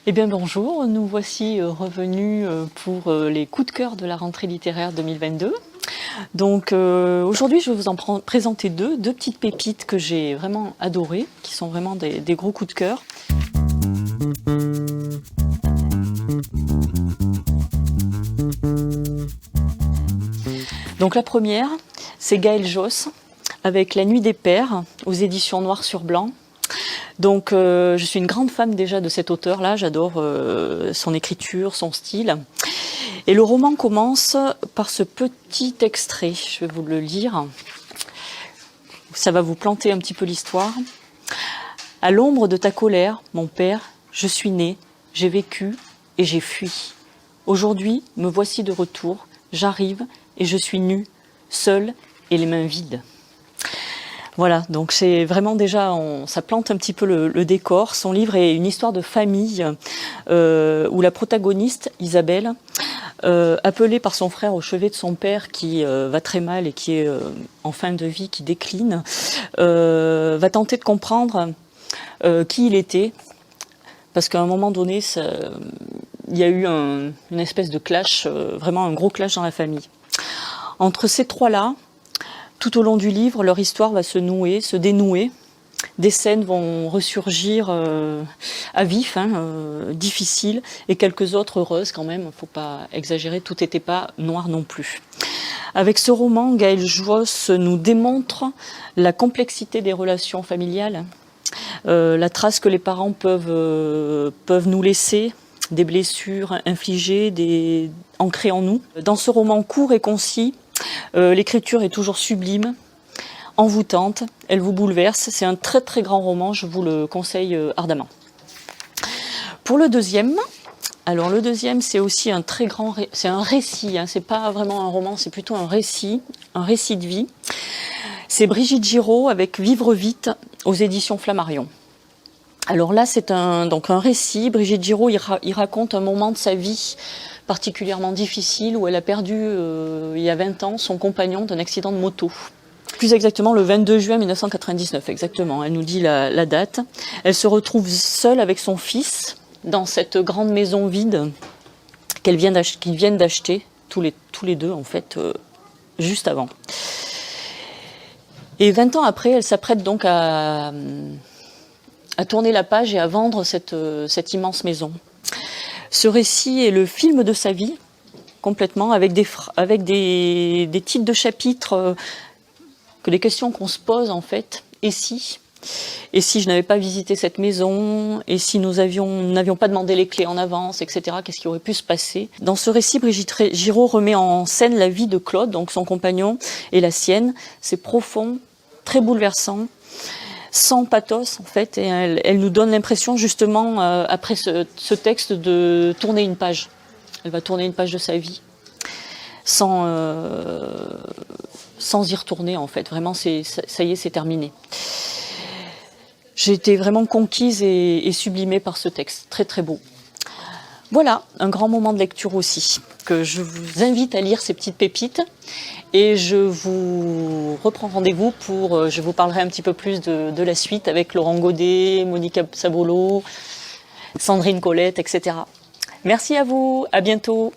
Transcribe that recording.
Eh bien bonjour, nous voici revenus pour les coups de cœur de la rentrée littéraire 2022. Donc aujourd'hui je vais vous en présenter deux petites pépites que j'ai vraiment adorées, qui sont vraiment des gros coups de cœur. Donc la première, c'est Gaël Josse avec La Nuit des Pères aux éditions Noir sur Blanc. Donc je suis une grande fan déjà de cet auteur-là, j'adore son écriture, son style. Et le roman commence par ce petit extrait, je vais vous le lire. Ça va vous planter un petit peu l'histoire. À l'ombre de ta colère, mon père, je suis né, j'ai vécu et j'ai fui. Aujourd'hui, me voici de retour, j'arrive et je suis nu, seul et les mains vides. Voilà, donc c'est vraiment déjà, ça plante un petit peu le décor. Son livre est une histoire de famille où la protagoniste, Isabelle, appelée par son frère au chevet de son père qui va très mal et qui est en fin de vie, qui décline, va tenter de comprendre qui il était, parce qu'à un moment donné, il y a eu une espèce de clash, vraiment un gros clash dans la famille. Entre ces trois-là, tout au long du livre, leur histoire va se nouer, se dénouer. Des scènes vont ressurgir à vif, difficiles, et quelques autres heureuses quand même. Il ne faut pas exagérer, tout n'était pas noir non plus. Avec ce roman, Gaël Josse nous démontre la complexité des relations familiales, la trace que les parents peuvent nous laisser, des blessures infligées, ancrées en nous. Dans ce roman court et concis, l'écriture est toujours sublime, envoûtante, elle vous bouleverse. C'est un très très grand roman, je vous le conseille ardemment. Pour le deuxième, alors le deuxième c'est aussi un très grand, c'est un récit, c'est pas vraiment un roman, c'est plutôt un récit de vie. C'est Brigitte Giraud avec Vivre vite aux éditions Flammarion. Alors là c'est donc un récit. Brigitte Giraud il raconte un moment de sa vie particulièrement difficile où elle a perdu il y a 20 ans son compagnon d'un accident de moto. Plus exactement le 22 juin 1999, exactement, elle nous dit la date. Elle se retrouve seule avec son fils dans cette grande maison vide qu'ils viennent d'acheter, tous les deux en fait, juste avant. Et 20 ans après, elle s'apprête donc à tourner la page et à vendre cette immense maison. Ce récit est le film de sa vie, complètement, avec des titres de chapitres, que les questions qu'on se pose en fait. Et si je n'avais pas visité cette maison? Et si nous n'avions pas demandé les clés en avance, etc. Qu'est-ce qui aurait pu se passer? Dans ce récit, Brigitte Giraud remet en scène la vie de Claude, donc son compagnon, et la sienne. C'est profond, très bouleversant, sans pathos en fait, et elle nous donne l'impression justement après ce texte de tourner une page. Elle va tourner une page de sa vie sans y retourner en fait. Vraiment, ça y est, c'est terminé. J'ai été vraiment conquise et sublimée par ce texte, très très beau. Voilà, un grand moment de lecture aussi, que je vous invite à lire ces petites pépites. Et je vous reprends rendez-vous je vous parlerai un petit peu plus de la suite avec Laurent Godet, Monica Sabolo, Sandrine Colette, etc. Merci à vous, à bientôt.